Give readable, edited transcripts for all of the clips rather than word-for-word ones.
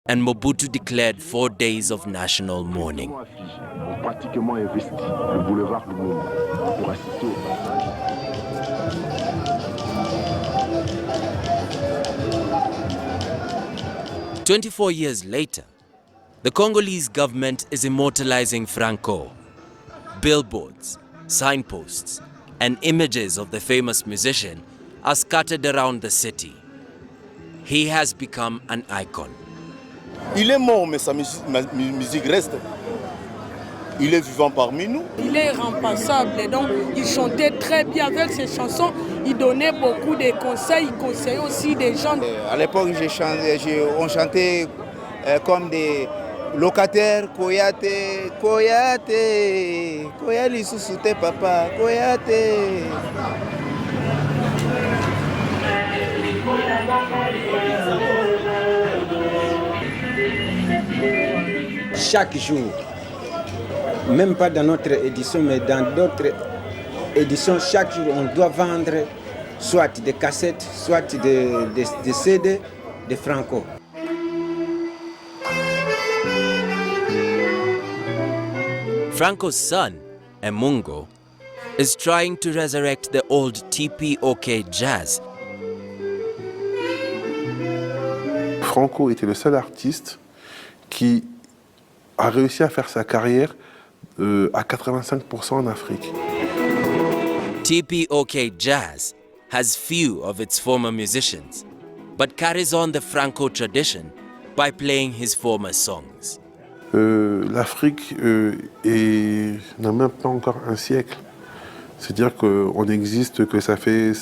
and Mobutu declared 4 days of national mourning. Pratiquement investi le boulevard du Lumumba pour assister au passage. "24 years later, the Congolese government is immortalizing Franco. Billboards, signposts, and images of the famous musician are scattered around the city. He has become an icon. Il est mort, mais sa musique reste. Il est vivant parmi nous. Il est irremplaçable, donc il chantait très bien avec ses chansons. Il donnait beaucoup de conseils, il conseillait aussi des gens. À l'époque, on chantait comme des locataires, Koyate, Koyate, Koyali Susute Papa, Koyate. Chaque jour, même pas dans notre édition, mais dans d'autres éditions, chaque jour, on doit vendre soit des cassettes, soit des CD de Franco. Franco's son, Emungo, is trying to resurrect the old TPOK jazz. Franco était le seul artiste qui a réussi à faire sa carrière à 85% en Afrique. TPOK jazz has few of its former musicians, but carries on the Franco tradition by playing his former songs. L'Afrique n'a même pas encore un siècle. C'est-à-dire qu'on n'existe que ça fait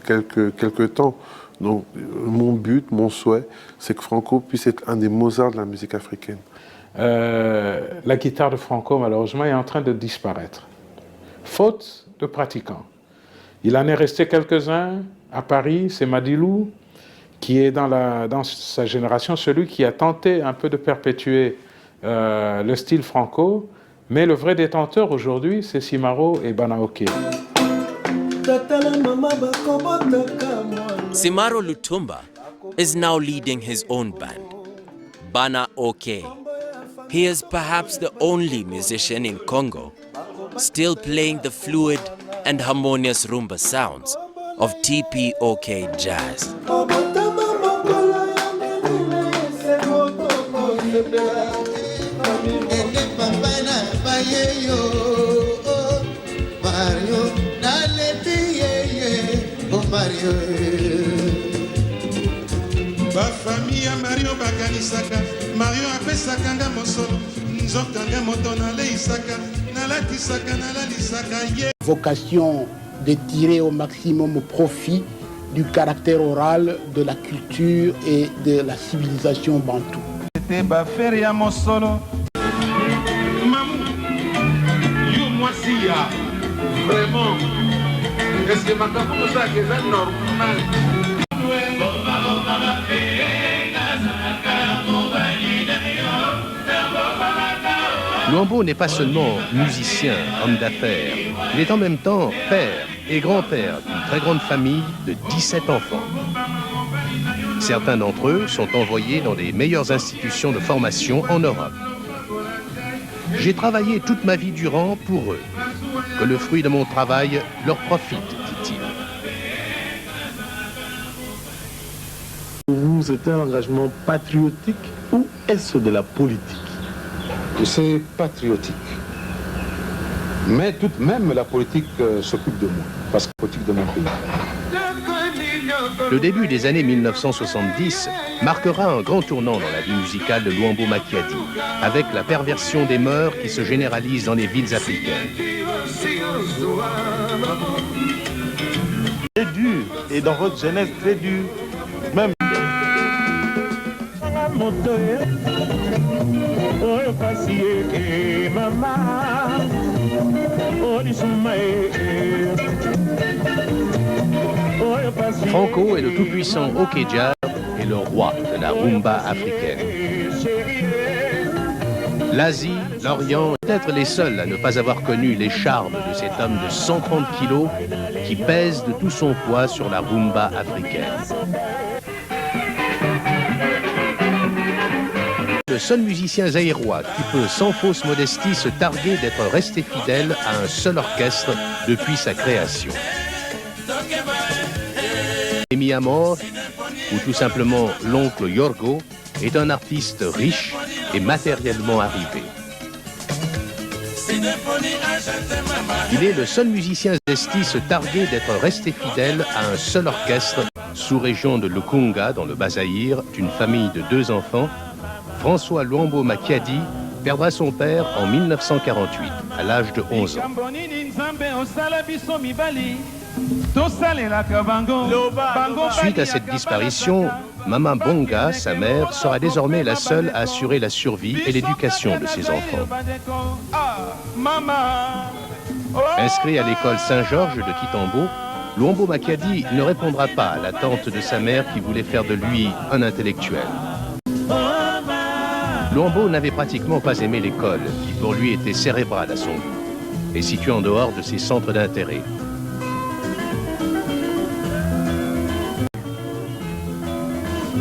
quelques temps. Donc mon but, mon souhait, c'est que Franco puisse être un des Mozart de la musique africaine. La guitare de Franco, malheureusement, est en train de disparaître, faute de pratiquants. Il en est resté quelques-uns à Paris, c'est Madilou, qui est dans sa génération celui qui a tenté un peu de perpétuer le style Franco, mais le vrai détenteur aujourd'hui, c'est Simaro et Banaoke. Simaro Lutumba is now leading his own band, Bana Oke. He is perhaps the only musician in Congo still playing the fluid and harmonious rumba sounds of TPOK jazz. Bafamille ya Mario bakanisaka Mario apesaka nga mosolo nzokanga moto naleisaka nalatisaka nalalisaka ye. Vocation de tirer au maximum profit du caractère oral de la culture et de la civilisation bantou. C'était bafere ya mosolo mamu yo mwasi ya vraiment est-ce que makapo ça que c'est normal. Luambo n'est pas seulement musicien, homme d'affaires, il est en même temps père et grand-père d'une très grande famille de 17 enfants. Certains d'entre eux sont envoyés dans les meilleures institutions de formation en Europe. J'ai travaillé toute ma vie durant pour eux. Que le fruit de mon travail leur profite, dit-il. Pour vous, c'est un engagement patriotique ou est-ce de la politique? C'est patriotique. Mais tout de même, la politique s'occupe de moi, parce que la politique de mon pays. Le début des années 1970 marquera un grand tournant dans la vie musicale de Luambo Makiadi, avec la perversion des mœurs qui se généralise dans les villes africaines. Très dur, et dans votre jeunesse très dur, même. Franco est le tout-puissant Okeja et le roi de la rumba africaine. L'Asie, l'Orient, peut-être les seuls à ne pas avoir connu les charmes de cet homme de 130 kilos qui pèse de tout son poids sur la rumba africaine. le seul musicien zaïrois qui peut sans fausse modestie se targuer d'être resté fidèle à un seul orchestre depuis sa création. Mi Amor, ou tout simplement l'oncle Yorgo, est un artiste riche et matériellement arrivé. Il est le seul musicien zesti se targuer d'être resté fidèle à un seul orchestre, sous-région de Lukunga, dans le Bas-Zaïre, d'une famille de 2 enfants. François Luambo Makiadi perdra son père en 1948, à l'âge de 11 ans. Suite à cette disparition, Mama Bonga, sa mère, sera désormais la seule à assurer la survie et l'éducation de ses enfants. Inscrit à l'école Saint-Georges de Kitambo, Luambo Makiadi ne répondra pas à l'attente de sa mère qui voulait faire de lui un intellectuel. Luambo n'avait pratiquement pas aimé l'école, qui pour lui était cérébrale à son goût, et située en dehors de ses centres d'intérêt.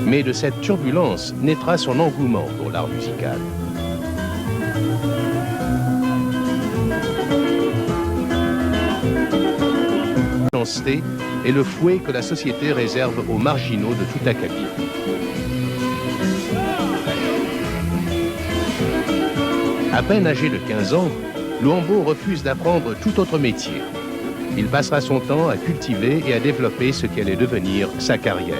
Mais de cette turbulence naîtra son engouement pour l'art musical. La méchanceté est le fouet que la société réserve aux marginaux de tout acabit. À peine âgé de 15 ans, Luambo refuse d'apprendre tout autre métier. Il passera son temps à cultiver et à développer ce qui allait devenir sa carrière.